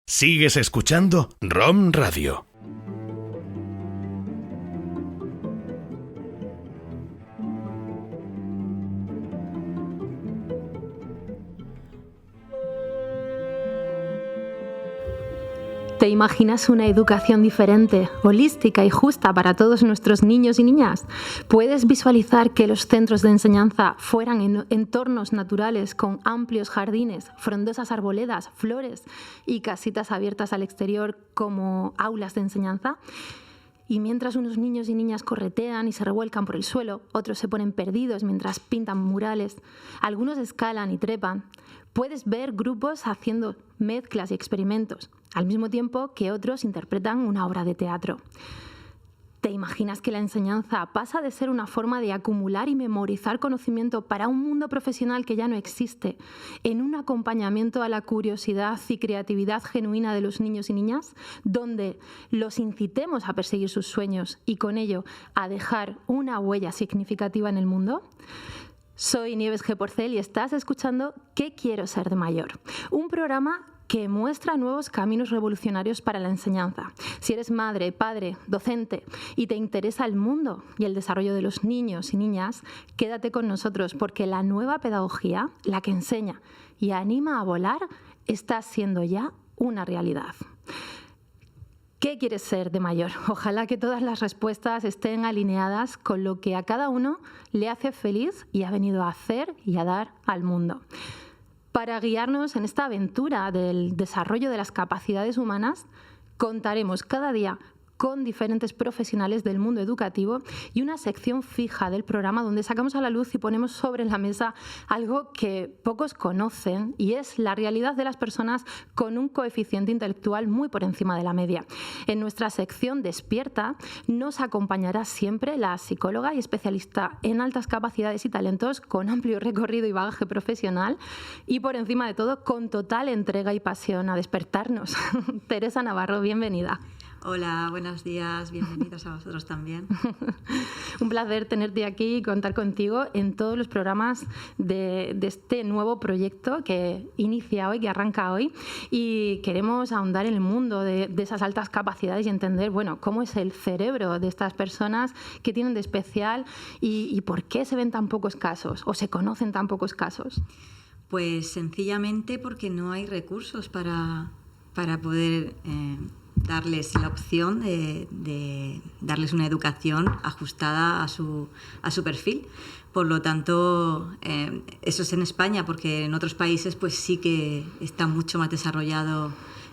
Sigues escuchando ROM Radio. ¿Te imaginas una educación diferente, holística y justa para todos nuestros niños y niñas? ¿Puedes visualizar que los centros de enseñanza fueran en entornos naturales con amplios jardines, frondosas arboledas, flores y casitas abiertas al exterior como aulas de enseñanza? Y mientras unos niños y niñas corretean y se revuelcan por el suelo, otros se ponen perdidos mientras pintan murales, algunos escalan y trepan. Puedes ver grupos haciendo mezclas y experimentos, al mismo tiempo que otros interpretan una obra de teatro. ¿Te imaginas que la enseñanza pasa de ser una forma de acumular y memorizar conocimiento para un mundo profesional que ya no existe, en un acompañamiento a la curiosidad y creatividad genuina de los niños y niñas, donde los incitemos a perseguir sus sueños y con ello a dejar una huella significativa en el mundo? Soy Nieves G. Porcel y estás escuchando ¿Qué quiero ser de mayor? Un programa que muestra nuevos caminos revolucionarios para la enseñanza. Si eres madre, padre, docente y te interesa el mundo y el desarrollo de los niños y niñas, quédate con nosotros porque la nueva pedagogía, la que enseña y anima a volar, está siendo ya una realidad. ¿Qué quieres ser de mayor? Ojalá que todas las respuestas estén alineadas con lo que a cada uno le hace feliz y ha venido a hacer y a dar al mundo. Para guiarnos en esta aventura del desarrollo de las capacidades humanas, contaremos cada día con diferentes profesionales del mundo educativo y una sección fija del programa donde sacamos a la luz y ponemos sobre la mesa algo que pocos conocen y es la realidad de las personas con un coeficiente intelectual muy por encima de la media. En nuestra sección Despierta nos acompañará siempre la psicóloga y especialista en altas capacidades y talentos con amplio recorrido y bagaje profesional y por encima de todo con total entrega y pasión a despertarnos. Teresa Navarro, bienvenida. Hola, buenos días, bienvenidos a vosotros también. Un placer tenerte aquí y contar contigo en todos los programas de este nuevo proyecto que inicia hoy, que arranca hoy, y queremos ahondar en el mundo de esas altas capacidades y entender, bueno, cómo es el cerebro de estas personas, qué tienen de especial y por qué se ven tan pocos casos o se conocen tan pocos casos. Pues sencillamente porque no hay recursos para poder darles la opción de darles una educación ajustada a su perfil. Por lo tanto, eso es en España, porque en otros países pues sí que está mucho más desarrollado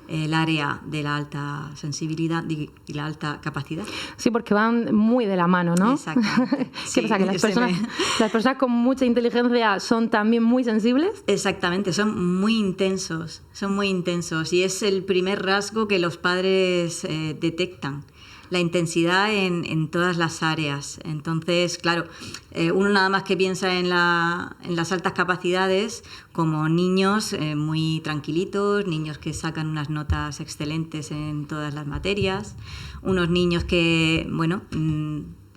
el área de la alta sensibilidad y la alta capacidad. Sí, porque van muy de la mano, ¿no? Exactamente. ¿Qué pasa? ¿Que las personas con mucha inteligencia son también muy sensibles? Exactamente, son muy intensos y es el primer rasgo que los padres detectan. La intensidad en todas las áreas. Entonces, claro, uno nada más que piensa en las altas capacidades como niños muy tranquilitos, niños que sacan unas notas excelentes en todas las materias, unos niños que, bueno,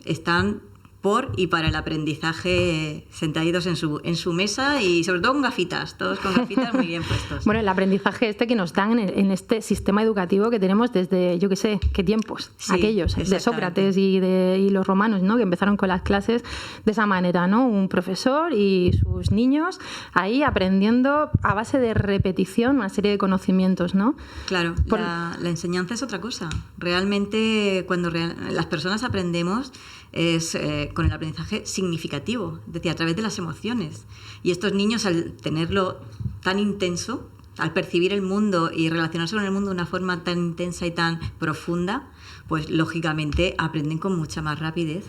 están por y para el aprendizaje sentaditos en su mesa y sobre todo con gafitas, todos con gafitas muy bien puestos. Bueno, el aprendizaje que nos dan en este sistema educativo que tenemos desde, yo qué sé, qué tiempos, sí, aquellos, de Sócrates y los romanos, ¿no? Que empezaron con las clases de esa manera, ¿no? Un profesor y sus niños ahí aprendiendo a base de repetición una serie de conocimientos, ¿no? Claro, la enseñanza es otra cosa. Realmente cuando las personas aprendemos es con el aprendizaje significativo, es decir, a través de las emociones. Y estos niños, al tenerlo tan intenso, al percibir el mundo y relacionarse con el mundo de una forma tan intensa y tan profunda, pues lógicamente aprenden con mucha más rapidez.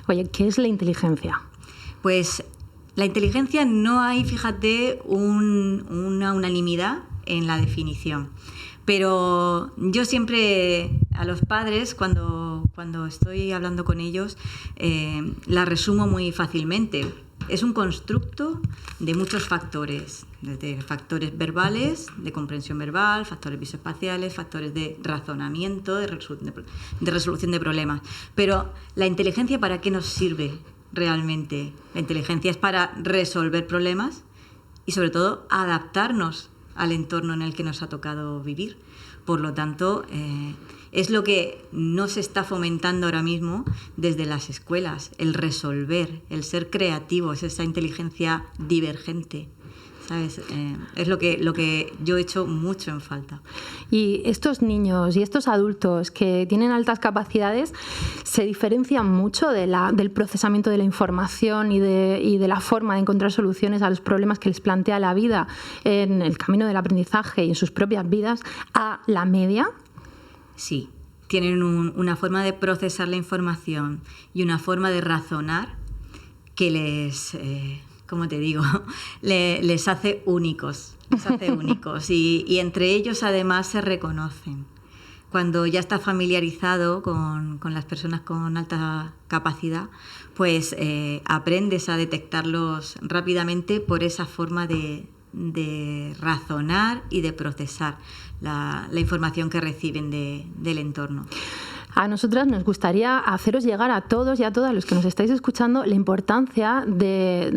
Oye, ¿qué es la inteligencia? Pues la inteligencia no hay, fíjate, una unanimidad en la definición. Pero yo siempre a los padres, cuando estoy hablando con ellos, la resumo muy fácilmente. Es un constructo de muchos factores, desde factores verbales, de comprensión verbal, factores visoespaciales, factores de razonamiento, de resolución de problemas. Pero la inteligencia, ¿para qué nos sirve realmente? La inteligencia es para resolver problemas y sobre todo adaptarnos al entorno en el que nos ha tocado vivir. Por lo tanto, es lo que no se está fomentando ahora mismo desde las escuelas, el resolver, el ser creativos, esa inteligencia divergente. ¿Sabes? Es lo que yo he hecho mucho en falta. Y estos niños y estos adultos que tienen altas capacidades se diferencian mucho del procesamiento de la información y de la forma de encontrar soluciones a los problemas que les plantea la vida en el camino del aprendizaje y en sus propias vidas a la media. Sí, tienen una forma de procesar la información y una forma de razonar que les... como te digo, les hace únicos, y entre ellos además se reconocen. Cuando ya estás familiarizado con las personas con alta capacidad, pues aprendes a detectarlos rápidamente por esa forma de razonar y de procesar la información que reciben del entorno. A nosotras nos gustaría haceros llegar a todos y a todas los que nos estáis escuchando la importancia de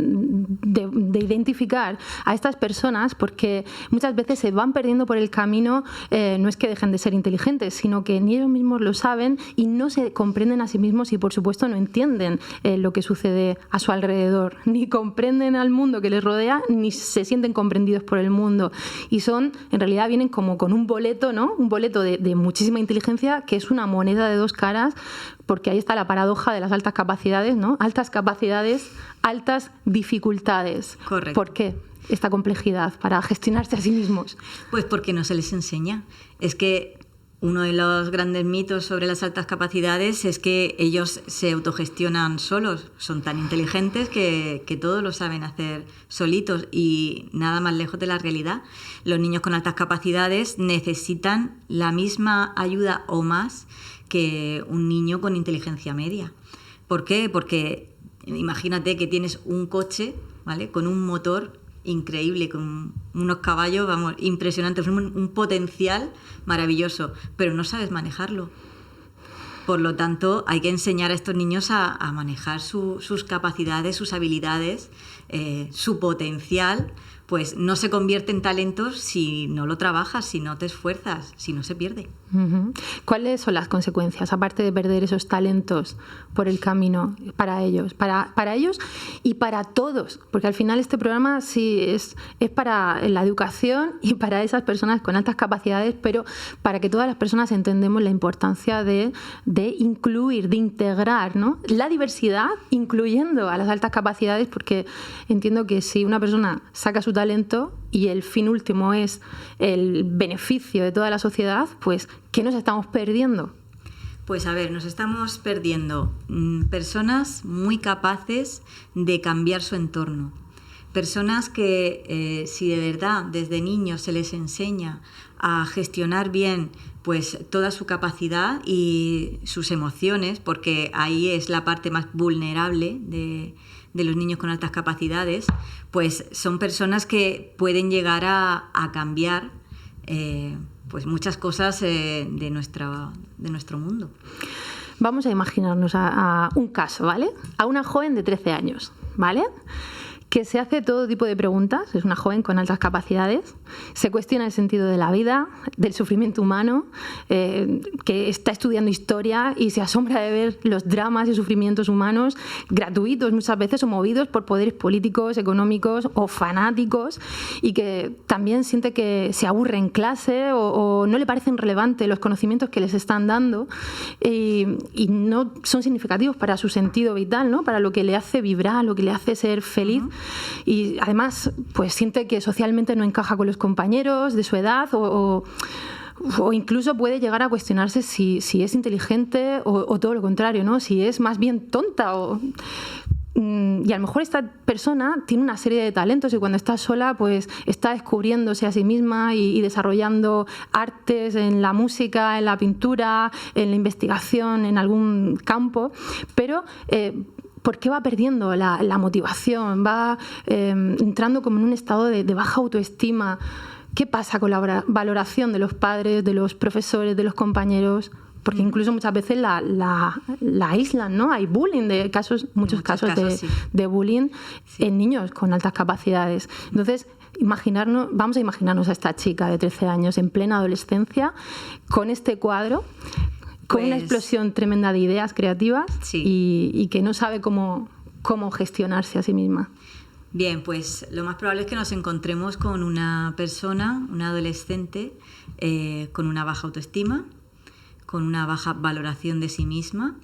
identificar a estas personas, porque muchas veces se van perdiendo por el camino. No es que dejen de ser inteligentes, sino que ni ellos mismos lo saben y no se comprenden a sí mismos y, por supuesto, no entienden lo que sucede a su alrededor, ni comprenden al mundo que les rodea, ni se sienten comprendidos por el mundo. Y en realidad vienen como con un boleto, ¿no? Un boleto de muchísima inteligencia, que es una moneda de dos caras, porque ahí está la paradoja de las altas capacidades, ¿no? Altas capacidades, altas dificultades. Correcto. ¿Por qué esta complejidad para gestionarse a sí mismos? Pues porque no se les enseña. Es que uno de los grandes mitos sobre las altas capacidades es que ellos se autogestionan solos. Son tan inteligentes que todo lo saben hacer solitos, y nada más lejos de la realidad. Los niños con altas capacidades necesitan la misma ayuda o más que un niño con inteligencia media. ¿Por qué? Porque imagínate que tienes un coche, ¿vale?, con un motor increíble, con unos caballos, vamos, impresionantes, un potencial maravilloso, pero no sabes manejarlo. Por lo tanto, hay que enseñar a estos niños a manejar sus capacidades, sus habilidades, su potencial. Pues no se convierte en talentos si no lo trabajas, si no te esfuerzas, si no se pierde. Uh-huh. ¿Cuáles son las consecuencias, aparte de perder esos talentos por el camino para ellos? Para ellos y para todos, porque al final este programa sí es para la educación y para esas personas con altas capacidades, pero para que todas las personas entendemos la importancia de incluir, de integrar, ¿no?, la diversidad, incluyendo a las altas capacidades, porque entiendo que si una persona saca su talento y el fin último es el beneficio de toda la sociedad, pues ¿qué nos estamos perdiendo? Pues a ver, nos estamos perdiendo personas muy capaces de cambiar su entorno. Personas que si de verdad desde niños se les enseña a gestionar bien pues toda su capacidad y sus emociones, porque ahí es la parte más vulnerable de los niños con altas capacidades, pues son personas que pueden llegar a cambiar pues muchas cosas de nuestro mundo. Vamos a imaginarnos a un caso, ¿vale? A una joven de 13 años, ¿vale?, que se hace todo tipo de preguntas. Es una joven con altas capacidades, se cuestiona el sentido de la vida, del sufrimiento humano, que está estudiando historia y se asombra de ver los dramas y sufrimientos humanos gratuitos muchas veces o movidos por poderes políticos, económicos o fanáticos, y que también siente que se aburre en clase o no le parecen relevantes los conocimientos que les están dando y no son significativos para su sentido vital, ¿no?, para lo que le hace vibrar, lo que le hace ser feliz. Y además pues siente que socialmente no encaja con los compañeros de su edad o incluso puede llegar a cuestionarse si es inteligente o todo lo contrario, ¿no?, si es más bien tonta y a lo mejor esta persona tiene una serie de talentos y cuando está sola pues está descubriéndose a sí misma y desarrollando artes en la música, en la pintura, en la investigación, en algún campo, pero ¿por qué va perdiendo la motivación? Va entrando como en un estado de baja autoestima. ¿Qué pasa con la valoración de los padres, de los profesores, de los compañeros? Porque incluso muchas veces la aíslan, ¿no? Hay bullying, muchos casos sí. de bullying en niños con altas capacidades. Entonces, vamos a imaginarnos a esta chica de 13 años en plena adolescencia con este cuadro, con una explosión tremenda de ideas creativas y que no sabe cómo gestionarse a sí misma. Bien, pues lo más probable es que nos encontremos con una persona, una adolescente, con una baja autoestima, con una baja valoración de sí misma,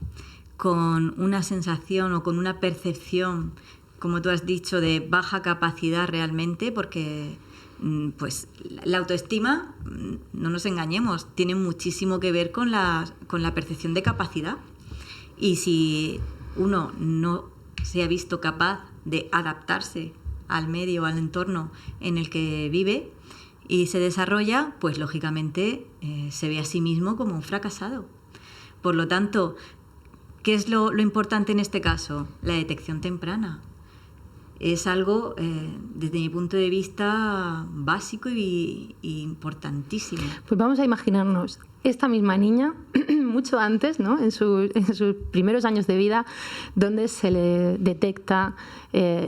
con una sensación o con una percepción, como tú has dicho, de baja capacidad realmente, porque pues la autoestima, no nos engañemos, tiene muchísimo que ver con la percepción de capacidad. Y si uno no se ha visto capaz de adaptarse al medio, al entorno en el que vive y se desarrolla, pues lógicamente se ve a sí mismo como un fracasado. Por lo tanto, ¿qué es lo importante en este caso? La detección temprana. Es algo, desde mi punto de vista, básico y importantísimo. Pues vamos a imaginarnos esta misma niña mucho antes, ¿no? en sus primeros años de vida, donde se le detecta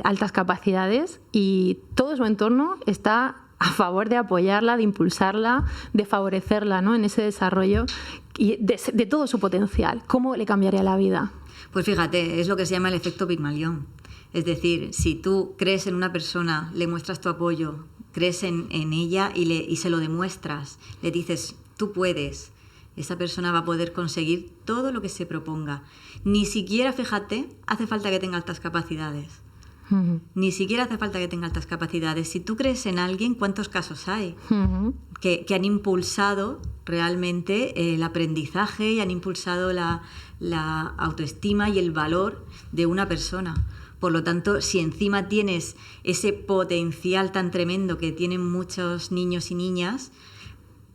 altas capacidades y todo su entorno está a favor de apoyarla, de impulsarla, de favorecerla, ¿no? en ese desarrollo y de todo su potencial. ¿Cómo le cambiaría la vida? Pues fíjate, es lo que se llama el efecto Pigmalión. Es decir, si tú crees en una persona, le muestras tu apoyo, crees en ella y se lo demuestras, le dices, tú puedes, esa persona va a poder conseguir todo lo que se proponga. Ni siquiera, fíjate, hace falta que tenga altas capacidades. Uh-huh. Ni siquiera hace falta que tenga altas capacidades. Si tú crees en alguien, ¿cuántos casos hay? Uh-huh. Que han impulsado realmente el aprendizaje y han impulsado la autoestima y el valor de una persona. Por lo tanto, si encima tienes ese potencial tan tremendo que tienen muchos niños y niñas,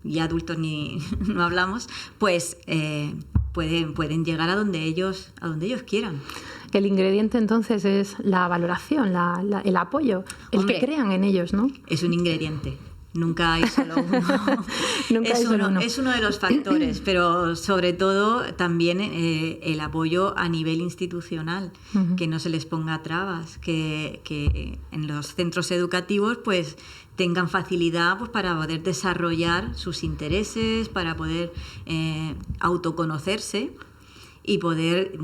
y adultos no hablamos, pues pueden llegar a donde ellos quieran. El ingrediente entonces es la valoración, el apoyo, Hombre, que crean en ellos, ¿no? Es un ingrediente. Nunca hay solo uno. Es uno de los factores, pero sobre todo también el apoyo a nivel institucional, uh-huh. que no se les ponga trabas, que en los centros educativos pues tengan facilidad pues, para poder desarrollar sus intereses, para poder autoconocerse y poder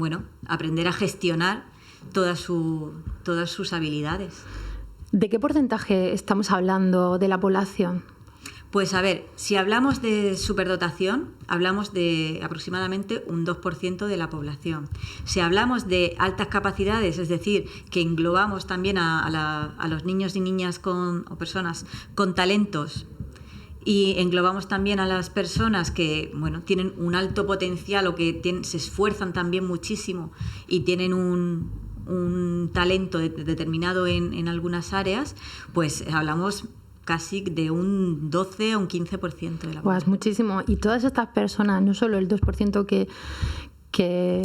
aprender a gestionar todas sus habilidades. ¿De qué porcentaje estamos hablando de la población? Pues a ver, si hablamos de superdotación, hablamos de aproximadamente un 2% de la población. Si hablamos de altas capacidades, es decir, que englobamos también a los niños y niñas o personas con talentos, y englobamos también a las personas que tienen un alto potencial o que se esfuerzan también muchísimo y tienen un talento determinado en algunas áreas, pues hablamos casi de un 12 a un 15% de la población. Pues muchísimo. Y todas estas personas, no solo el 2% que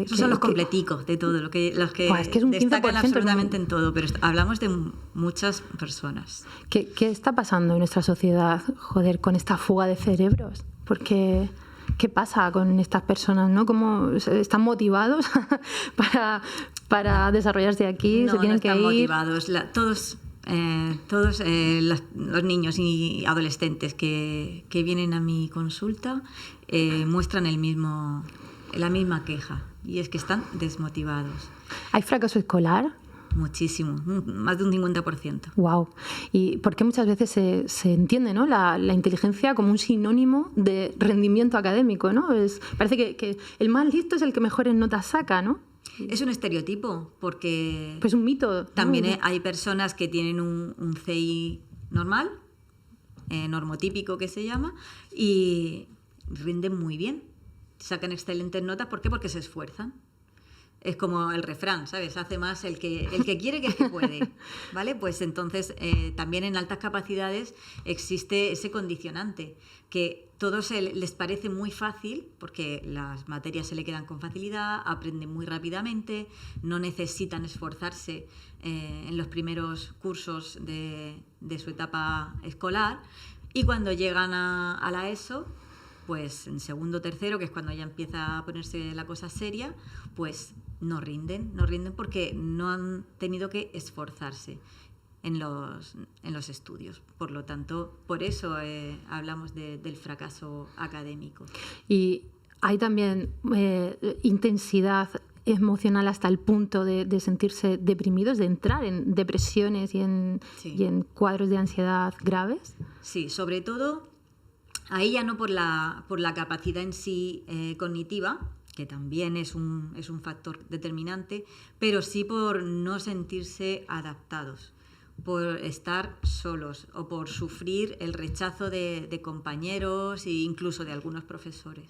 esos son los completicos de todo, los que es que es un destacan 15% absolutamente en todo, pero hablamos de muchas personas. ¿Qué está pasando en nuestra sociedad, con esta fuga de cerebros? Porque ¿qué pasa con estas personas, ¿no? ¿Cómo están motivados para desarrollarse aquí? No, ¿Se tienen que ir? No están motivados. Todos los niños y adolescentes que vienen a mi consulta muestran la misma queja, y es que están desmotivados. ¿Hay fracaso escolar? Muchísimo, más de un 50%. Wow. Y porque muchas veces se entiende, ¿no? la inteligencia como un sinónimo de rendimiento académico, ¿no? Parece que el más listo es el que mejores notas saca, ¿no? Es un estereotipo, porque pues un mito. También hay personas que tienen un CI normal, normotípico que se llama, y rinden muy bien, sacan excelentes notas. ¿Por qué? Porque se esfuerzan. Es como el refrán, ¿sabes? Hace más el que quiere que el que puede, ¿vale? Pues entonces también en altas capacidades existe ese condicionante, que todos les parece muy fácil, porque las materias se le quedan con facilidad, aprenden muy rápidamente, no necesitan esforzarse en los primeros cursos de su etapa escolar, y cuando llegan a la ESO, pues en segundo o tercero, que es cuando ya empieza a ponerse la cosa seria, pues no rinden porque no han tenido que esforzarse. en los estudios. Por lo tanto, por eso hablamos del fracaso académico. Y hay también intensidad emocional hasta el punto de sentirse deprimidos, de entrar en depresiones y en cuadros de ansiedad graves. Sí, sobre todo, ahí ya no por la capacidad en sí cognitiva, que también es un factor determinante, pero sí por no sentirse adaptados, por estar solos o por sufrir el rechazo de compañeros e incluso de algunos profesores.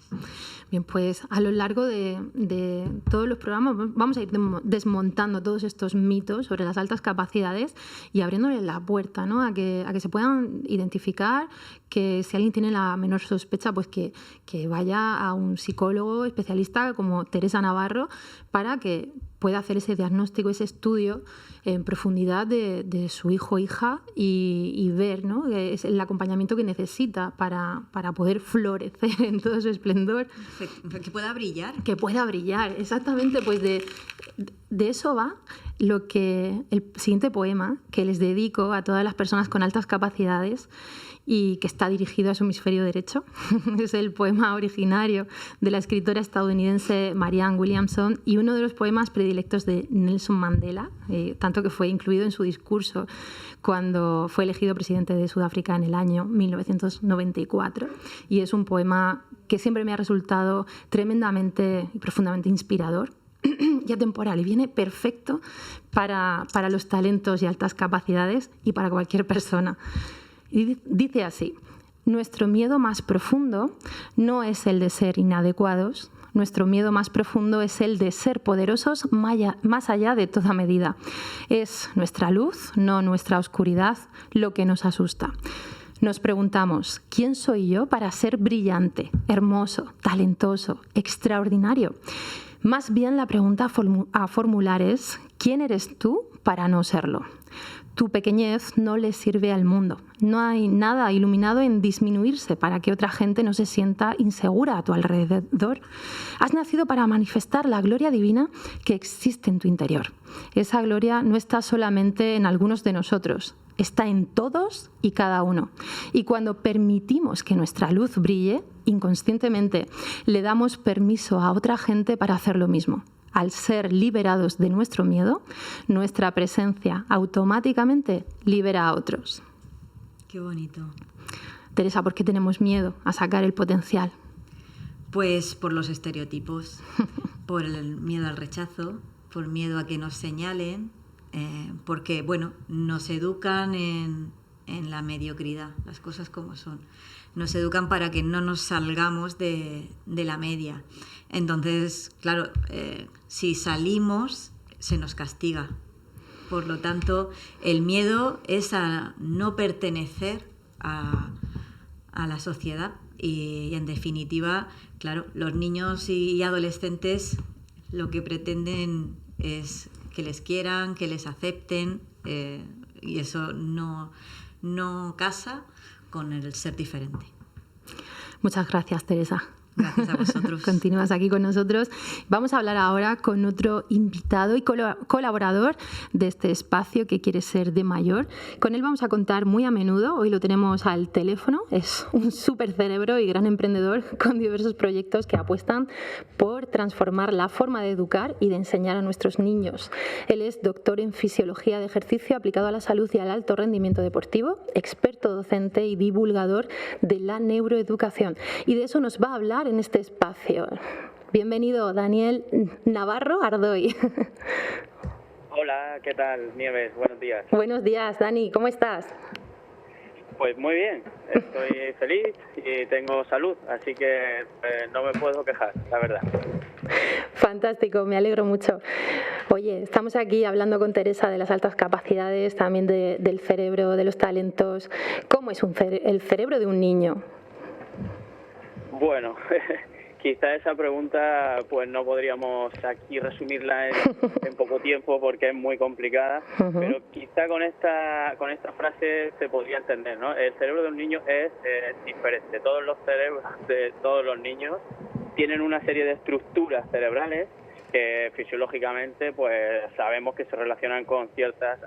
Bien, pues a lo largo de todos los programas vamos a ir desmontando todos estos mitos sobre las altas capacidades y abriéndole la puerta, ¿no? a que se puedan identificar, que si alguien tiene la menor sospecha, pues que vaya a un psicólogo especialista como Teresa Navarro para que pueda hacer ese diagnóstico, ese estudio en profundidad de su hijo o hija y ver, ¿no? Es el acompañamiento que necesita para poder florecer en todo su esplendor. Que pueda brillar. Que pueda brillar, exactamente. Pues de eso va el siguiente poema que les dedico a todas las personas con altas capacidades y que está dirigido a su hemisferio derecho. Es el poema originario de la escritora estadounidense Marianne Williamson y uno de los poemas predilectos de Nelson Mandela, tanto que fue incluido en su discurso cuando fue elegido presidente de Sudáfrica en el año 1994. Y es un poema que siempre me ha resultado tremendamente y profundamente inspirador y atemporal, y viene perfecto para los talentos y altas capacidades y para cualquier persona. Y dice así: nuestro miedo más profundo no es el de ser inadecuados, nuestro miedo más profundo es el de ser poderosos más allá de toda medida. Es nuestra luz, no nuestra oscuridad, lo que nos asusta. Nos preguntamos, ¿quién soy yo para ser brillante, hermoso, talentoso, extraordinario? Más bien la pregunta a formular es, ¿quién eres tú para no serlo? Tu pequeñez no le sirve al mundo. No hay nada iluminado en disminuirse para que otra gente no se sienta insegura a tu alrededor. Has nacido para manifestar la gloria divina que existe en tu interior. Esa gloria no está solamente en algunos de nosotros, está en todos y cada uno. Y cuando permitimos que nuestra luz brille, inconscientemente le damos permiso a otra gente para hacer lo mismo. Al ser liberados de nuestro miedo, nuestra presencia automáticamente libera a otros. Qué bonito. Teresa, ¿por qué tenemos miedo a sacar el potencial? Pues por los estereotipos, por el miedo al rechazo, por miedo a que nos señalen, porque, bueno, nos educan en la mediocridad, las cosas como son. Nos educan para que no nos salgamos de la media. Entonces, claro, si salimos, se nos castiga. Por lo tanto, el miedo es a no pertenecer a la sociedad. Y en definitiva, claro, los niños y adolescentes lo que pretenden es que les quieran, que les acepten, y eso no casa con el ser diferente. Muchas gracias, Teresa. Gracias a vosotros. Continúas aquí con nosotros. Vamos a hablar ahora con otro invitado y colaborador de este espacio que quiere ser de mayor. Con él vamos a contar muy a menudo. Hoy lo tenemos al teléfono. Es un súper cerebro y gran emprendedor con diversos proyectos que apuestan por transformar la forma de educar y de enseñar a nuestros niños. Él es doctor en Fisiología de Ejercicio aplicado a la salud y al alto rendimiento deportivo, experto docente y divulgador de la neuroeducación. Y de eso nos va a hablar en este espacio. Bienvenido, Daniel Navarro Ardoy. Hola, ¿qué tal, Nieves? Buenos días. Buenos días, Dani, ¿cómo estás? Pues muy bien, estoy feliz y tengo salud, así que no me puedo quejar, la verdad. Fantástico, me alegro mucho. Oye, estamos aquí hablando con Teresa de las altas capacidades, también del cerebro, de los talentos. ¿Cómo es el cerebro de un niño? Bueno, quizá esa pregunta pues no podríamos aquí resumirla en poco tiempo porque es muy complicada, pero quizá con esta frase se podría entender, ¿no? El cerebro de un niño es diferente. Todos los cerebros de todos los niños tienen una serie de estructuras cerebrales que fisiológicamente pues sabemos que se relacionan con ciertas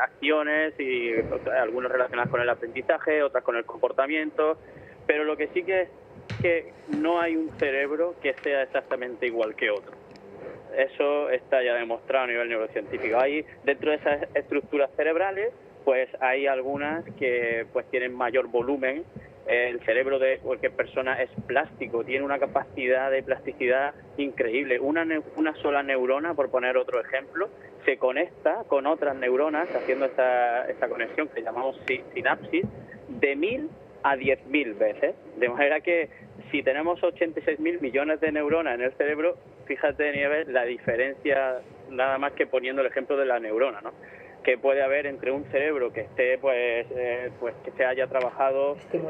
acciones y algunas relacionadas con el aprendizaje, otras con el comportamiento, pero lo que sí que es que no hay un cerebro que sea exactamente igual que otro. Eso está ya demostrado a nivel neurocientífico. Hay dentro de esas estructuras cerebrales, pues hay algunas que pues tienen mayor volumen. El cerebro de cualquier persona es plástico, tiene una capacidad de plasticidad increíble. Una sola neurona, por poner otro ejemplo, se conecta con otras neuronas haciendo esta conexión que llamamos sinapsis de 1000 a 10.000 veces. De manera que si tenemos 86.000 millones de neuronas en el cerebro, fíjate, Nieves, la diferencia, nada más que poniendo el ejemplo de la neurona, ¿no?, que puede haber entre un cerebro que esté pues que se haya trabajado pues,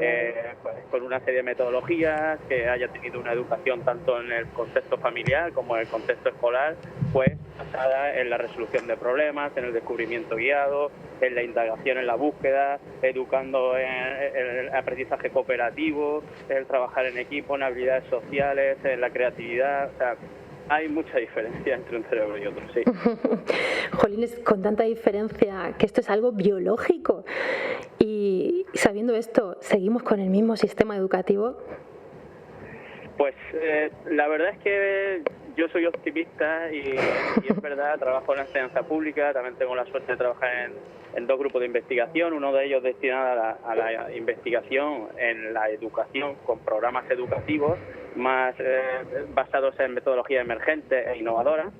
con una serie de metodologías, que haya tenido una educación tanto en el contexto familiar como en el contexto escolar, pues basada en la resolución de problemas, en el descubrimiento guiado, en la indagación, en la búsqueda, educando en el aprendizaje cooperativo, el trabajar en equipo, en habilidades sociales, en la creatividad. O sea, hay mucha diferencia entre un cerebro y otro, sí. Jolines, con tanta diferencia, que esto es algo biológico. Y sabiendo esto, ¿seguimos con el mismo sistema educativo? Pues la verdad es que yo soy optimista y es verdad, trabajo en la enseñanza pública, también tengo la suerte de trabajar en 2 grupos de investigación, uno de ellos destinado a la investigación en la educación con programas educativos más basados en metodologías emergentes e innovadoras,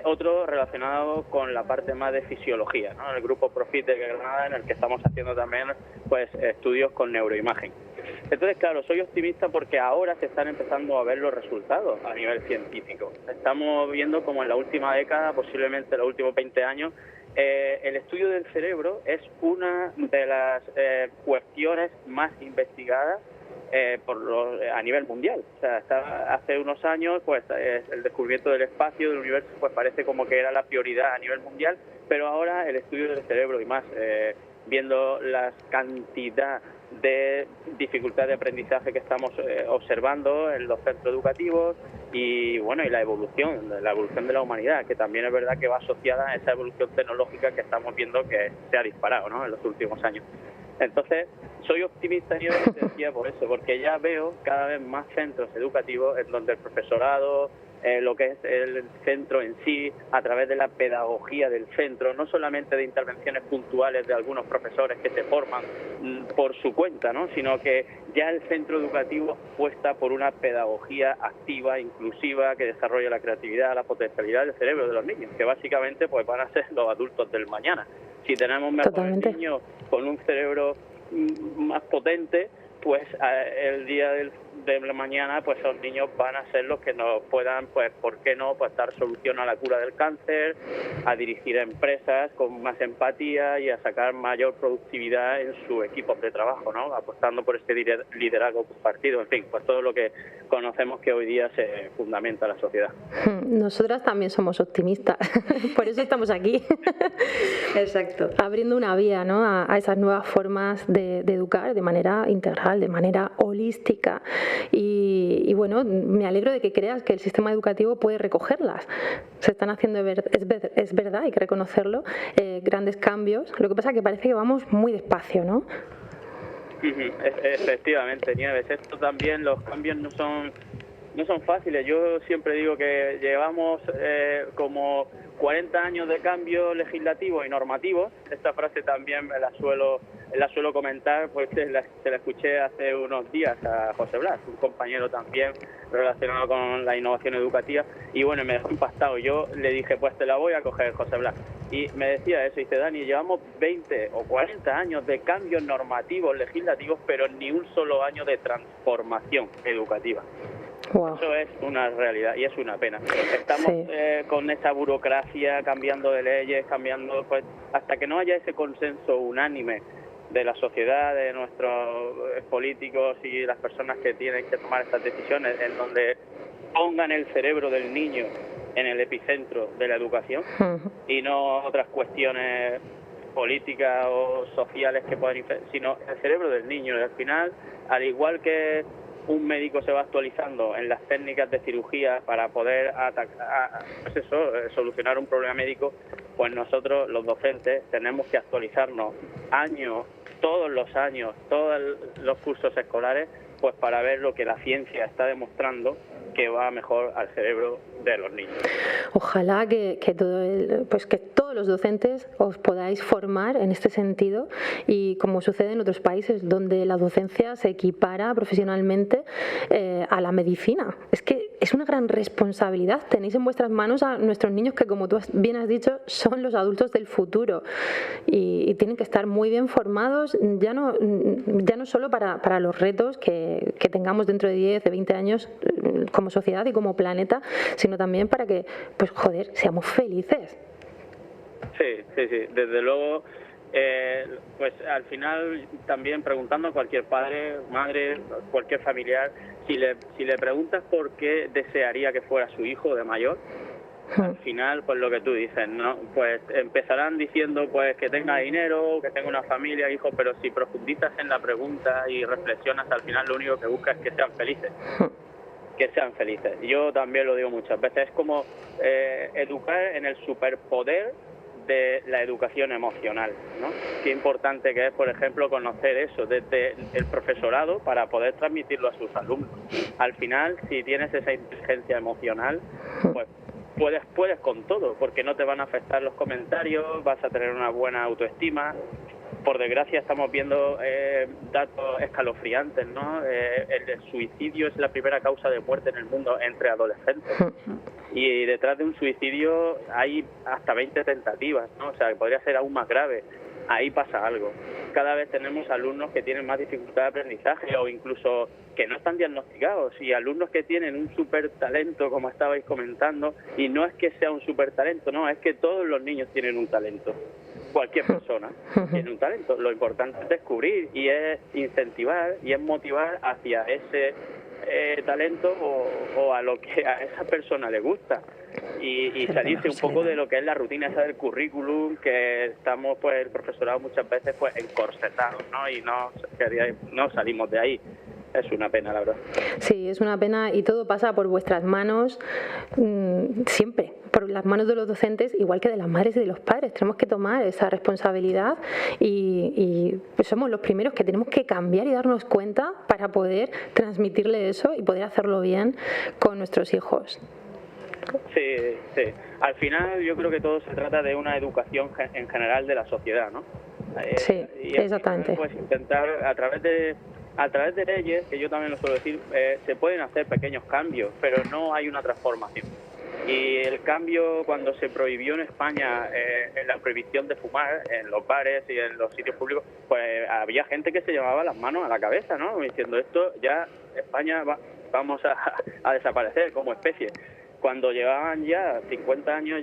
otro relacionado con la parte más de fisiología, ¿no?, el grupo Profit de Granada, en el que estamos haciendo también pues estudios con neuroimagen. Entonces, claro, soy optimista porque ahora se están empezando a ver los resultados a nivel científico. Estamos viendo como en la última década, posiblemente en los últimos 20 años, el estudio del cerebro es una de las cuestiones más investigadas a nivel mundial. O sea, hace unos años pues el descubrimiento del espacio, del universo, pues parece como que era la prioridad a nivel mundial, pero ahora el estudio del cerebro y más viendo la cantidad de dificultad de aprendizaje que estamos observando en los centros educativos y bueno, y la evolución de la humanidad, que también es verdad que va asociada a esa evolución tecnológica que estamos viendo que se ha disparado, ¿no?, en los últimos años. Entonces, soy optimista, yo decía por eso, porque ya veo cada vez más centros educativos en donde el profesorado, lo que es el centro en sí, a través de la pedagogía del centro, no solamente de intervenciones puntuales de algunos profesores que se forman por su cuenta, ¿no?, sino que ya el centro educativo apuesta por una pedagogía activa, inclusiva, que desarrolla la creatividad, la potencialidad del cerebro de los niños, que básicamente pues van a ser los adultos del mañana. Si tenemos mejores niños con un cerebro más potente, pues el día de la mañana pues esos niños van a ser los que nos puedan, pues por qué no, pues dar solución a la cura del cáncer, a dirigir a empresas con más empatía y a sacar mayor productividad en sus equipos de trabajo, ¿no?, apostando por este liderazgo compartido, en fin, pues todo lo que conocemos que hoy día se fundamenta en la sociedad. Nosotras también somos optimistas, por eso estamos aquí. Exacto. Abriendo una vía, ¿no?, a esas nuevas formas de educar de manera integral, de manera holística. Y bueno, me alegro de que creas que el sistema educativo puede recogerlas. Se están haciendo, es verdad, hay que reconocerlo, grandes cambios. Lo que pasa es que parece que vamos muy despacio, ¿no? Efectivamente, Nieves. Esto también, los cambios no son fáciles. Yo siempre digo que llevamos como 40 años de cambios legislativos y normativos. Esta frase también la suelo comentar, pues se la escuché hace unos días a José Blas, un compañero también relacionado con la innovación educativa, y bueno, me dejó impactado. Yo le dije, pues te la voy a coger, José Blas. Y me decía eso, dice, Dani, llevamos 20 o 40 años de cambios normativos, legislativos, pero ni un solo año de transformación educativa. Wow. Eso es una realidad y es una pena. Estamos con esa burocracia, cambiando de leyes, pues hasta que no haya ese consenso unánime de la sociedad, de nuestros políticos y las personas que tienen que tomar estas decisiones, en donde pongan el cerebro del niño en el epicentro de la educación y no otras cuestiones políticas o sociales que puedan sino el cerebro del niño. Y al final, al igual que un médico se va actualizando en las técnicas de cirugía para poder solucionar un problema médico, pues nosotros, los docentes, tenemos que actualizarnos todos los años, todos los cursos escolares, pues para ver lo que la ciencia está demostrando que va mejor al cerebro de los niños. Ojalá que todos los docentes os podáis formar en este sentido, y como sucede en otros países donde la docencia se equipara profesionalmente a la medicina. Es que es una gran responsabilidad. Tenéis en vuestras manos a nuestros niños que, como tú bien has dicho, son los adultos del futuro y tienen que estar muy bien formados, ya no solo para los retos que tengamos dentro de 10, de 20 años como sociedad y como planeta, sino también para que, pues joder, seamos felices. Sí, desde luego. Pues al final también preguntando a cualquier padre, madre, cualquier familiar, si le preguntas por qué desearía que fuera su hijo de mayor, al final, pues lo que tú dices, ¿no? Pues empezarán diciendo pues que tenga dinero, que tenga una familia, hijos, pero si profundizas en la pregunta y reflexionas, al final lo único que buscas es que sean felices. Que sean felices. Yo también lo digo muchas veces, es como educar en el superpoder de la educación emocional, ¿no? Qué importante que es, por ejemplo, conocer eso desde el profesorado para poder transmitirlo a sus alumnos. Al final, si tienes esa inteligencia emocional, pues puedes con todo, porque no te van a afectar los comentarios, vas a tener una buena autoestima. Por desgracia estamos viendo datos escalofriantes, ¿no? El suicidio es la primera causa de muerte en el mundo entre adolescentes. Y detrás de un suicidio hay hasta 20 tentativas, ¿no? O sea, que podría ser aún más grave. Ahí pasa algo. Cada vez tenemos alumnos que tienen más dificultad de aprendizaje o incluso que no están diagnosticados, y alumnos que tienen un súper talento, como estabais comentando, y no es que sea un súper talento, no, es que todos los niños tienen un talento. Cualquier persona tiene un talento. Lo importante es descubrir y es incentivar y es motivar hacia ese talento o a lo que a esa persona le gusta y salirse un poco de lo que es la rutina esa del currículum, que estamos pues el profesorado muchas veces pues encorsetados, ¿no? Y no salimos de ahí. Es una pena, la verdad. Sí, es una pena, y todo pasa por vuestras manos, siempre, por las manos de los docentes, igual que de las madres y de los padres. Tenemos que tomar esa responsabilidad y pues somos los primeros que tenemos que cambiar y darnos cuenta para poder transmitirle eso y poder hacerlo bien con nuestros hijos. Sí. Al final yo creo que todo se trata de una educación en general de la sociedad, ¿no? Sí, y exactamente. Pues intentar a través de leyes, que yo también lo suelo decir, se pueden hacer pequeños cambios, pero no hay una transformación. Y el cambio, cuando se prohibió en España en la prohibición de fumar en los bares y en los sitios públicos, pues había gente que se llevaba las manos a la cabeza, ¿no? Diciendo, esto ya, España vamos a desaparecer como especie. Cuando llevaban ya 50 años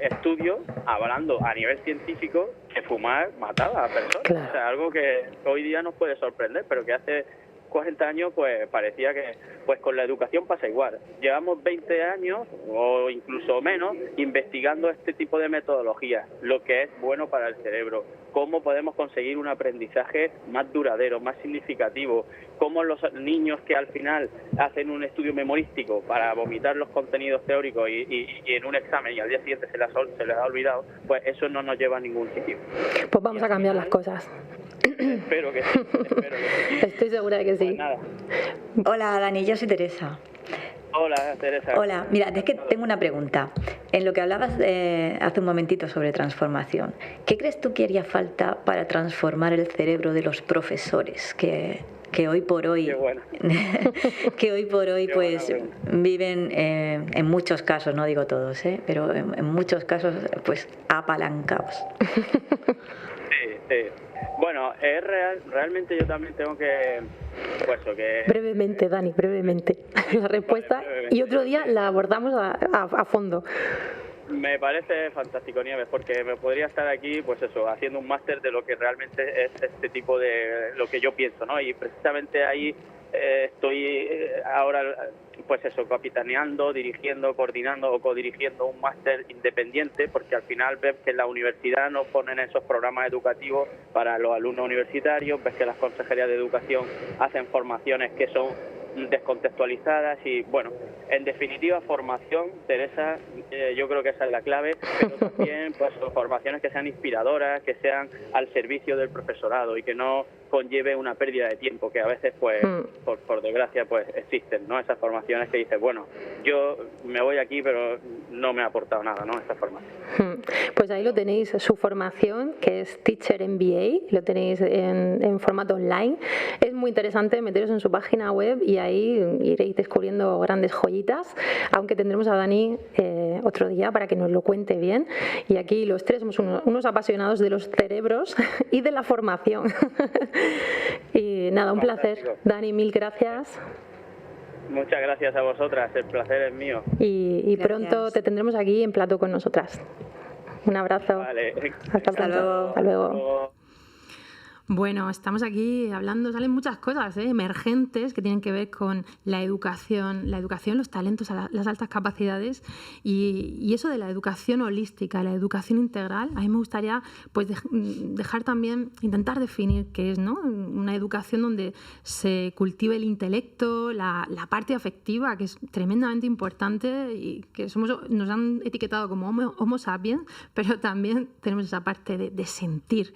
estudios hablando a nivel científico que fumar mataba a personas. Claro. O sea, algo que hoy día nos puede sorprender, pero que hace 40 años pues parecía que pues con la educación pasa igual. Llevamos 20 años o incluso menos investigando este tipo de metodologías, lo que es bueno para el cerebro, cómo podemos conseguir un aprendizaje más duradero, más significativo, cómo los niños que al final hacen un estudio memorístico para vomitar los contenidos teóricos y en un examen y al día siguiente se les ha olvidado, pues eso no nos lleva a ningún sitio. Pues vamos a cambiar las cosas. Espero que sí. Estoy segura de que sí. Pues nada. Hola Dani, yo soy Teresa. Hola Teresa. Hola, mira, es que tengo una pregunta. En lo que hablabas hace un momentito sobre transformación, ¿qué crees tú que haría falta para transformar el cerebro de los profesores que hoy por hoy pues viven en muchos casos, no digo todos, pero en muchos casos pues apalancados? Sí. Bueno, es realmente yo también tengo que... Brevemente, Dani, brevemente. La respuesta, brevemente. Y otro día la abordamos a fondo. Me parece fantástico, Nieves, porque me podría estar aquí, pues eso, haciendo un máster de lo que realmente es este tipo de lo que yo pienso, ¿no? Y precisamente ahí estoy ahora pues eso, capitaneando, dirigiendo, coordinando o codirigiendo un máster independiente, porque al final ves que en la universidad nos ponen esos programas educativos para los alumnos universitarios, ves que las consejerías de educación hacen formaciones que son descontextualizadas y, bueno, en definitiva, formación, Teresa, yo creo que esa es la clave, pero también pues formaciones que sean inspiradoras, que sean al servicio del profesorado y que no conlleve una pérdida de tiempo, que a veces, pues, por desgracia, pues existen, ¿no? Esas formaciones que dices, bueno, yo me voy aquí, pero no me ha aportado nada, ¿no? Esta formación. Pues ahí lo tenéis, su formación, que es Teacher MBA, lo tenéis en formato online. Es muy interesante meteros en su página web y ahí iréis descubriendo grandes joyitas, aunque tendremos a Dani otro día para que nos lo cuente bien. Y aquí los tres somos unos apasionados de los cerebros y de la formación. Y nada, un placer. Dani, mil gracias. Muchas gracias a vosotras, el placer es mío. Y pronto te tendremos aquí en plato con nosotras. Un abrazo. Vale. Hasta pronto. Hasta luego. Bueno, estamos aquí hablando, salen muchas cosas emergentes que tienen que ver con la educación, los talentos, las altas capacidades y eso de la educación holística, la educación integral. A mí me gustaría pues dejar también, intentar definir qué es, ¿no? Una educación donde se cultive el intelecto, la parte afectiva, que es tremendamente importante y que nos han etiquetado como homo sapiens, pero también tenemos esa parte de sentir,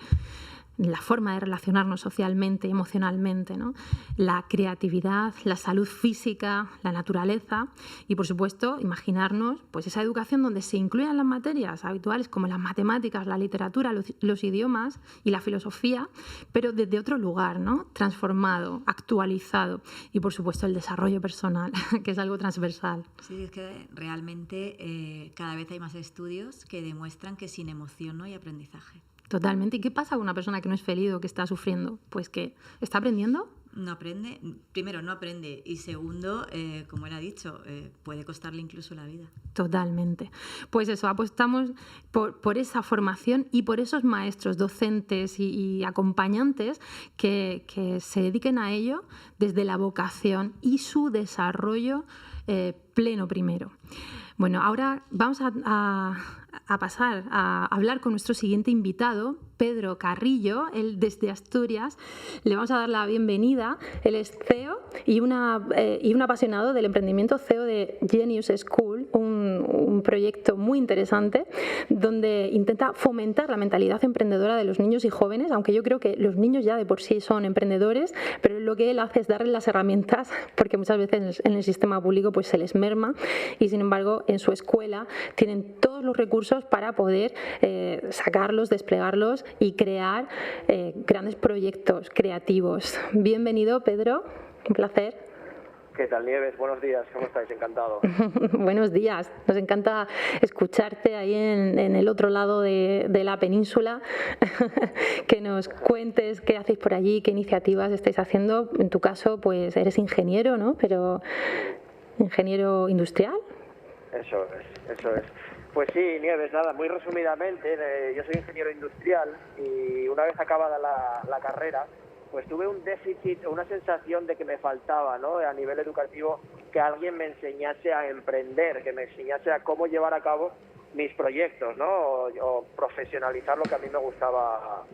la forma de relacionarnos socialmente, emocionalmente, ¿no? La creatividad, la salud física, la naturaleza y, por supuesto, imaginarnos pues esa educación donde se incluyan las materias habituales como las matemáticas, la literatura, los idiomas y la filosofía, pero desde otro lugar, ¿no? Transformado, actualizado y, por supuesto, el desarrollo personal, que es algo transversal. Sí, es que realmente cada vez hay más estudios que demuestran que sin emoción no hay aprendizaje. Totalmente. ¿Y qué pasa con una persona que no es feliz o que está sufriendo? Pues que está aprendiendo. No aprende, primero no aprende y segundo, como él ha dicho, puede costarle incluso la vida. Totalmente. Pues eso, apostamos por esa formación y por esos maestros, docentes y acompañantes que se dediquen a ello desde la vocación y su desarrollo pleno primero. Bueno, ahora vamos a pasar a hablar con nuestro siguiente invitado, Pedro Carrillo. Él desde Asturias. Le vamos a dar la bienvenida. Él es CEO y un apasionado del emprendimiento, CEO de Genius School, un proyecto muy interesante donde intenta fomentar la mentalidad emprendedora de los niños y jóvenes, aunque yo creo que los niños ya de por sí son emprendedores, pero lo que él hace es darles las herramientas, porque muchas veces en el sistema público pues se les merma y sin embargo en su escuela tienen todos los recursos para poder sacarlos, desplegarlos y crear grandes proyectos creativos. Bienvenido, Pedro, un placer. ¿Qué tal, Nieves? Buenos días, ¿cómo estáis? Encantado. Buenos días, nos encanta escucharte ahí en el otro lado de la península, que nos cuentes qué hacéis por allí, qué iniciativas estáis haciendo. En tu caso, pues eres ingeniero, ¿no? Pero ingeniero industrial. Eso es. Pues sí, Nieves, nada, muy resumidamente, yo soy ingeniero industrial y una vez acabada la carrera, pues tuve un déficit, una sensación de que me faltaba, ¿no? A nivel educativo, que alguien me enseñase a emprender, que me enseñase a cómo llevar a cabo mis proyectos, ¿no? O profesionalizar lo que a mí me gustaba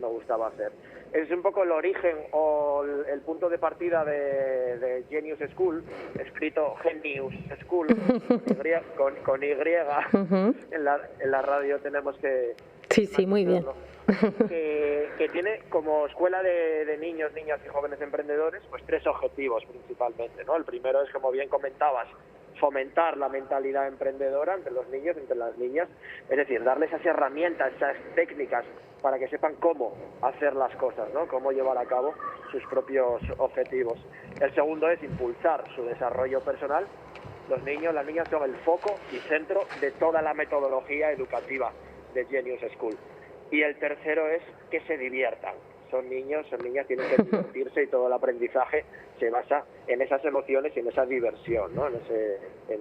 hacer. Es un poco el origen o el punto de partida de Genius School, escrito Genius School, con Y. En la radio tenemos que... Sí, muy bien. Que tiene como escuela de niños, niñas y jóvenes emprendedores, pues 3 objetivos principalmente, ¿no? El primero es, como bien comentabas, fomentar la mentalidad emprendedora entre los niños, entre las niñas, es decir, darles esas herramientas, esas técnicas para que sepan cómo hacer las cosas, ¿no? Cómo llevar a cabo sus propios objetivos. El segundo es impulsar su desarrollo personal. Los niños, las niñas son el foco y centro de toda la metodología educativa de Genius School. Y el tercero es que se diviertan. Son niños, son niñas, tienen que divertirse y todo el aprendizaje se basa en esas emociones y en esa diversión, ¿no? En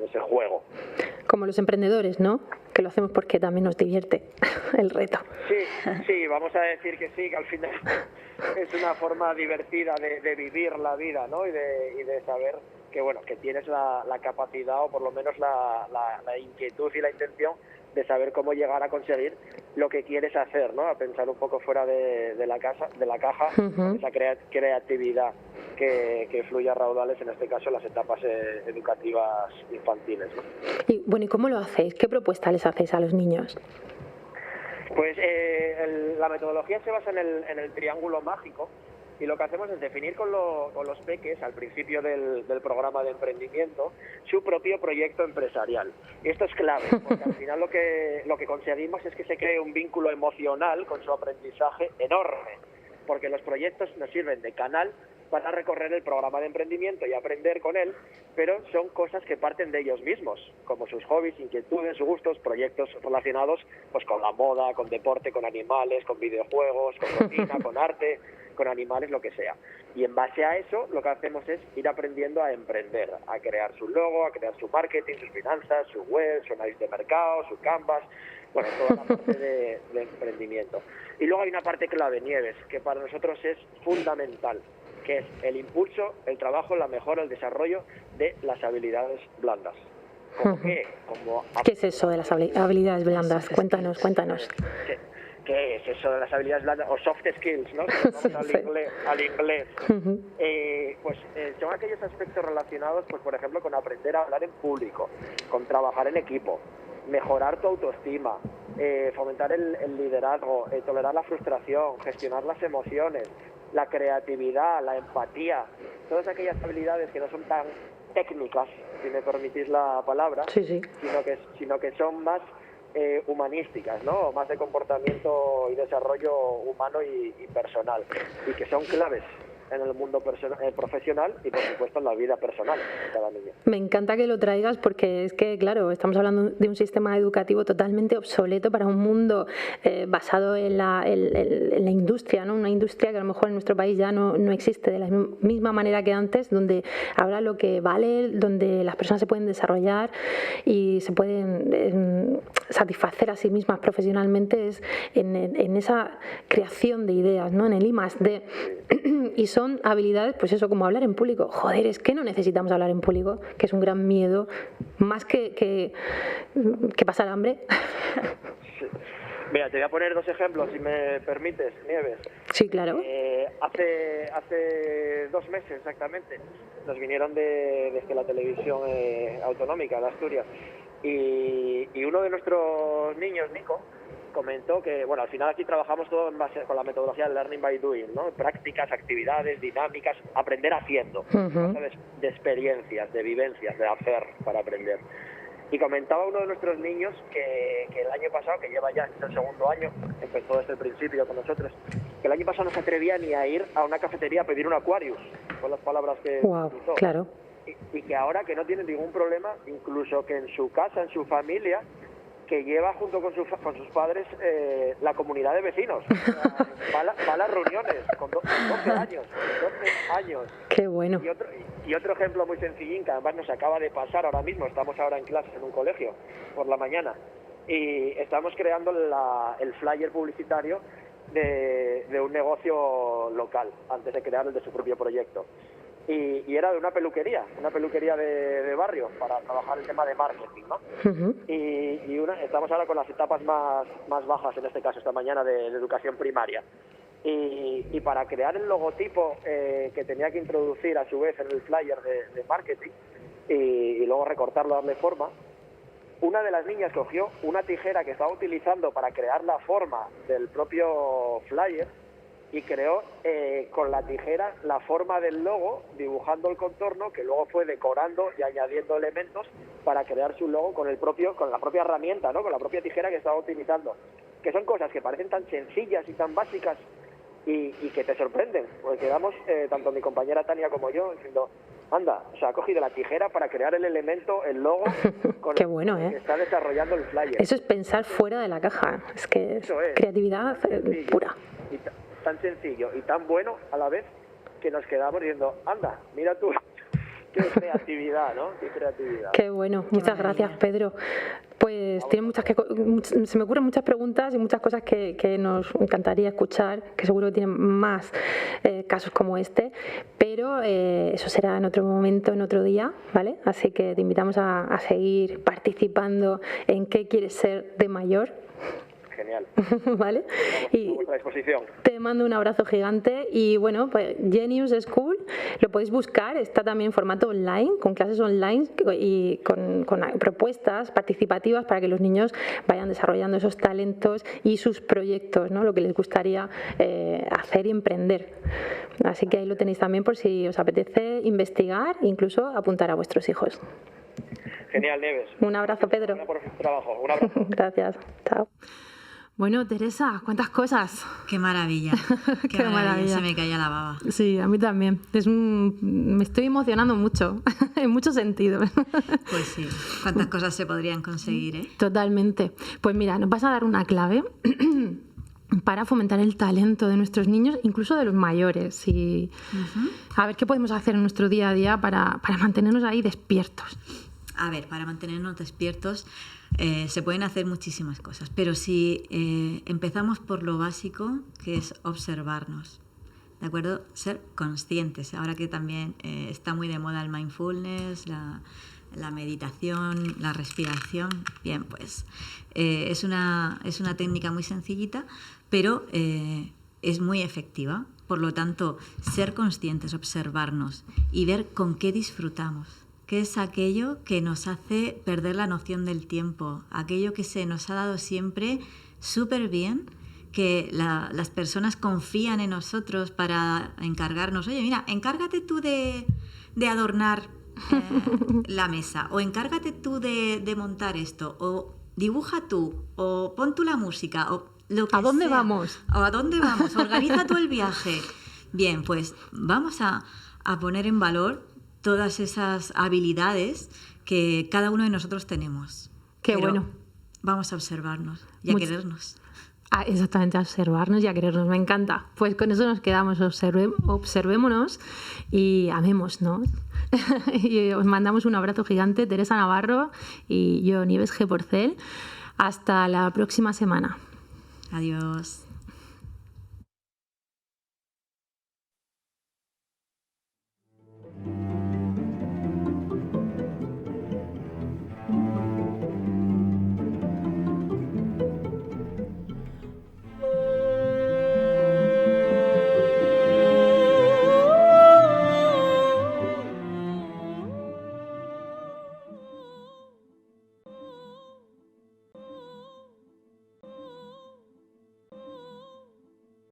ese juego. Como los emprendedores, ¿no? Que lo hacemos porque también nos divierte el reto. Sí, vamos a decir que sí, que al final es una forma divertida de vivir la vida, ¿no? Y de saber que tienes la capacidad o por lo menos la inquietud y la intención de saber cómo llegar a conseguir lo que quieres hacer, ¿no? A pensar un poco fuera de la caja, esa creatividad que fluye a raudales, en este caso en las etapas educativas infantiles, ¿no? Y bueno, ¿y cómo lo hacéis? ¿Qué propuesta les hacéis a los niños? Pues la metodología se basa en el triángulo mágico, y lo que hacemos es definir con los peques, al principio del programa de emprendimiento, su propio proyecto empresarial. Y esto es clave, porque al final lo que conseguimos es que se cree un vínculo emocional con su aprendizaje enorme, porque los proyectos nos sirven de canal para recorrer el programa de emprendimiento y aprender con él, pero son cosas que parten de ellos mismos, como sus hobbies, inquietudes, gustos, proyectos relacionados pues con la moda, con deporte, con animales, con videojuegos, con cocina, con arte, con animales, lo que sea. Y en base a eso lo que hacemos es ir aprendiendo a emprender, a crear su logo, a crear su marketing, sus finanzas, su web, su análisis de mercado, su canvas, bueno, toda la parte de emprendimiento. Y luego hay una parte clave, Nieves, que para nosotros es fundamental, que es el impulso, el trabajo, la mejora, el desarrollo de las habilidades blandas. ¿Qué es eso de las habilidades blandas? Cuéntanos. ¿Qué es eso de las habilidades blandas? O soft skills, ¿no? Si vamos al inglés. Son aquellos aspectos relacionados, pues por ejemplo, con aprender a hablar en público, con trabajar en equipo, mejorar tu autoestima, fomentar el liderazgo, tolerar la frustración, gestionar las emociones, la creatividad, la empatía, todas aquellas habilidades que no son tan técnicas, si me permitís la palabra, sí. sino que son más humanísticas, ¿no? Más de comportamiento y desarrollo humano y personal, y que son claves en el mundo profesional y por supuesto en la vida personal de cada niño. Me encanta que lo traigas porque es que, claro, estamos hablando de un sistema educativo totalmente obsoleto para un mundo basado en la industria, ¿no? Una industria que a lo mejor en nuestro país ya no existe de la misma manera que antes, donde ahora lo que vale, donde las personas se pueden desarrollar y se pueden satisfacer a sí mismas profesionalmente es en esa creación de ideas, ¿no? En el I+D. Y son habilidades, pues eso, como hablar en público. Joder, es que no necesitamos hablar en público, que es un gran miedo, más que pasar hambre. Sí. Mira, te voy a poner 2 ejemplos, si me permites, Nieves. Sí, claro. Hace 2 meses exactamente nos vinieron desde la televisión autonómica de Asturias y uno de nuestros niños, Nico, comentó que, bueno, al final aquí trabajamos todo en base con la metodología del learning by doing, ¿no? Prácticas, actividades, dinámicas, aprender haciendo, de experiencias, de vivencias, de hacer para aprender. Y comentaba uno de nuestros niños que el año pasado, que lleva ya el 2.º año, empezó desde el principio con nosotros, que el año pasado no se atrevía ni a ir a una cafetería a pedir un Aquarius, con las palabras que utilizó. Claro. Y que ahora que no tiene ningún problema, incluso que en su casa, en su familia, que lleva junto con sus padres la comunidad de vecinos. Va a las reuniones con 12 años. Qué bueno. Y otro ejemplo muy sencillín, que además nos acaba de pasar ahora mismo, estamos ahora en clase en un colegio por la mañana, y estamos creando el flyer publicitario de un negocio local, antes de crear el de su propio proyecto. Y era de una peluquería de barrio, para trabajar el tema de marketing, ¿no? Estamos ahora con las etapas más bajas, en este caso esta mañana, de educación primaria. Y para crear el logotipo que tenía que introducir a su vez en el flyer de marketing y luego recortarlo, darle forma, una de las niñas cogió una tijera que estaba utilizando para crear la forma del propio flyer y creó con la tijera la forma del logo, dibujando el contorno, que luego fue decorando y añadiendo elementos para crear su logo con la propia herramienta, ¿no? Con la propia tijera que estaba utilizando. Que son cosas que parecen tan sencillas y tan básicas y que te sorprenden, porque quedamos, tanto mi compañera Tania como yo, diciendo, anda, o sea, ha cogido la tijera para crear el elemento, el logo, con Qué bueno, el que está desarrollando el flyer. Eso es pensar fuera de la caja, es que es creatividad pura. Tan sencillo y tan bueno a la vez, que nos quedamos diciendo, anda, mira tú, qué creatividad, ¿no? Qué creatividad. Qué bueno, muchas gracias, Pedro. Pues pues se me ocurren muchas preguntas y muchas cosas que nos encantaría escuchar, que seguro que tienen más casos como este, pero eso será en otro momento, en otro día, ¿vale? Así que te invitamos a seguir participando en qué quieres ser de mayor. Genial. ¿Vale? Y a vuestra disposición. te mando un abrazo gigante y bueno, pues Genius School lo podéis buscar, está también en formato online, con clases online y con propuestas participativas para que los niños vayan desarrollando esos talentos y sus proyectos, ¿no? Lo que les gustaría hacer y emprender. Así que ahí lo tenéis también por si os apetece investigar e incluso apuntar a vuestros hijos. Genial, Nieves. Un abrazo, Pedro. Gracias por tu trabajo. Un abrazo. Gracias. Chao. Bueno, Teresa, ¿cuántas cosas? ¡Qué maravilla! ¡Qué maravilla! Se me caía la baba. Sí, a mí también. Me estoy emocionando mucho, en muchos sentidos. Pues sí, cuántas cosas se podrían conseguir, ¿eh? Totalmente. Pues mira, nos vas a dar una clave para fomentar el talento de nuestros niños, incluso de los mayores. Y a ver qué podemos hacer en nuestro día a día para mantenernos ahí despiertos. A ver, para mantenernos despiertos se pueden hacer muchísimas cosas, pero si empezamos por lo básico, que es observarnos, ¿de acuerdo? Ser conscientes. Ahora que también está muy de moda el mindfulness, la meditación, la respiración, bien, pues es una técnica muy sencillita, pero es muy efectiva. Por lo tanto, ser conscientes, observarnos y ver con qué disfrutamos. ¿Qué es aquello que nos hace perder la noción del tiempo? Aquello que se nos ha dado siempre súper bien, que las personas confían en nosotros para encargarnos. Oye, mira, encárgate tú de adornar la mesa, o encárgate tú de montar esto, o dibuja tú, o pon tú la música, o lo que ¿A dónde sea. vamos? O ¿a dónde vamos? Organiza tú el viaje. Bien, pues vamos a poner en valor todas esas habilidades que cada uno de nosotros tenemos. Qué Pero bueno. Vamos a observarnos y a querernos. Exactamente, a observarnos y a querernos. Me encanta. Pues con eso nos quedamos. Observémonos y amémonos. Y os mandamos un abrazo gigante, Teresa Navarro y yo, Nieves G. Porcel. Hasta la próxima semana. Adiós.